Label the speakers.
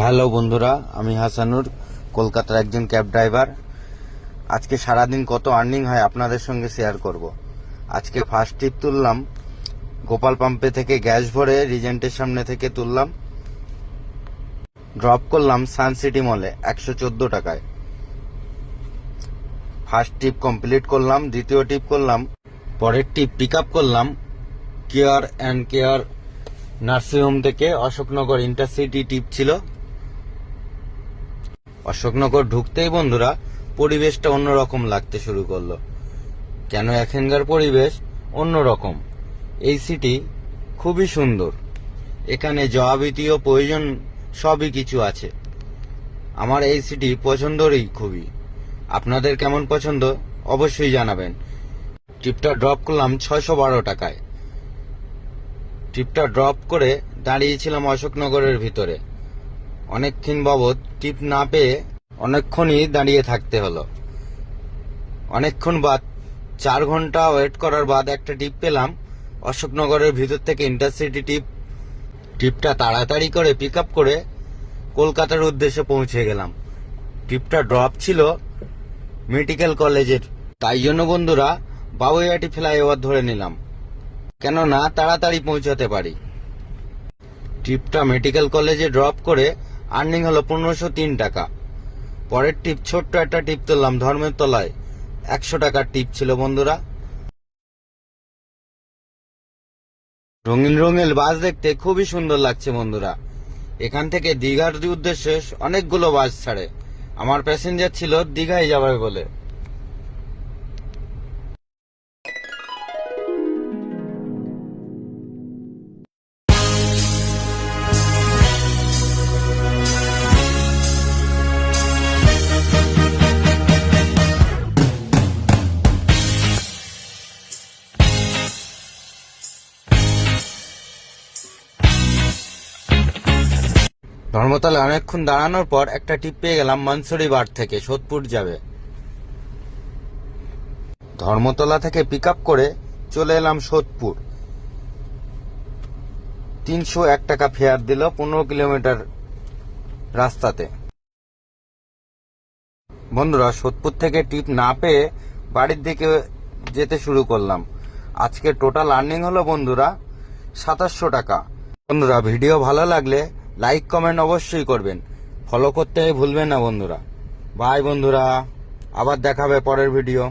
Speaker 1: Hello বন্ধুরা, আমি হাসানুর, কলকাতার একজন ক্যাব ড্রাইভার। আজকে সারাদিন কত আর্নিং হয় আপনাদের সঙ্গে শেয়ার করব। আজকে ফার্স্ট ট্রিপ তুললাম গোপাল পাম্পে থেকে, গ্যাস ভরে রিজেন্টের সামনে থেকে তুললাম, ড্রপ করলাম সানসিটি মলে 114 টাকায়। ফার্স্ট ট্রিপ কমপ্লিট করলাম। দ্বিতীয় ট্রিপ করলাম, পরের ট্রিপ পিক আপ করলাম কেয়ার অ্যান্ড কেয়ার নার্সিংহোম থেকে। অশোকনগর ইন্টারসিটি ট্রিপ ছিল। অশোকনগর ঢুকতেই বন্ধুরা পরিবেশটা অন্যরকম লাগতে শুরু করলো। কেন এখানকার পরিবেশ অন্যরকম। এই সিটি খুবই সুন্দর, এখানে যাবতীয় প্রয়োজন সবই কিছু আছে। আমার এই সিটি পছন্দরই খুবই। আপনাদের কেমন পছন্দ অবশ্যই জানাবেন। ট্রিপটা ড্রপ করলাম 612 টাকায়। ট্রিপটা ড্রপ করে দাঁড়িয়েছিলাম অশোকনগরের ভিতরে। অনেকক্ষণ বাবদ টিপ না পেয়ে অনেকক্ষণই দাঁড়িয়ে থাকতে হলো। অনেকক্ষণ বাদ 4 ঘন্টা ওয়েট করার বাদ একটা টিপ পেলাম অশোকনগরের ভিতর থেকে, ইন্টারসিটি টিপ। টিপটা তাড়াতাড়ি করে পিক আপ করে কলকাতার উদ্দেশ্যে পৌঁছে গেলাম। টিপটা ড্রপ ছিল মেডিকেল কলেজের, তাই জন্য বন্ধুরা বাবুইয়াটি ফ্লাইওভার ধরে নিলাম, কেননা তাড়াতাড়ি পৌঁছাতে পারি। টিপটা মেডিকেল কলেজে ড্রপ করে আর্নিং হলো 1503 টাকা। পরের টিপ ছোট্ট একটা টিপ তুললাম ধর্মের তলায়, 100 টাকার টিপ ছিল বন্ধুরা। রঙিন রঙিন বাস দেখতে খুবই সুন্দর লাগছে বন্ধুরা। এখান থেকে দীঘার উদ্দেশ্যে অনেকগুলো বাস ছাড়ে। আমার প্যাসেঞ্জার ছিল দীঘায় যাবে বলে। ধর্মতলায় অনেকক্ষণ দাঁড়ানোর পর একটা টিপ পেয়ে গেলাম মনসুরি বার থেকে, সোদপুর যাবে। ধর্মতলা থেকে পিক আপ করে চলে এলাম সোদপুর। 301 টাকা ফেয়ার দিল 15 কিলোমিটার রাস্তাতে। বন্ধুরা সোদপুর থেকে টিপ না পেয়ে বাড়ির দিকে যেতে শুরু করলাম। আজকে টোটাল আর্নিং হলো বন্ধুরা 2700 টাকা। বন্ধুরা ভিডিও ভালো লাগলে লাইক কমেন্ট অবশ্যই করবেন, ফলো করতে ভুলবেন না বন্ধুরা। বাই বন্ধুরা, আবার দেখাবে পরের ভিডিও।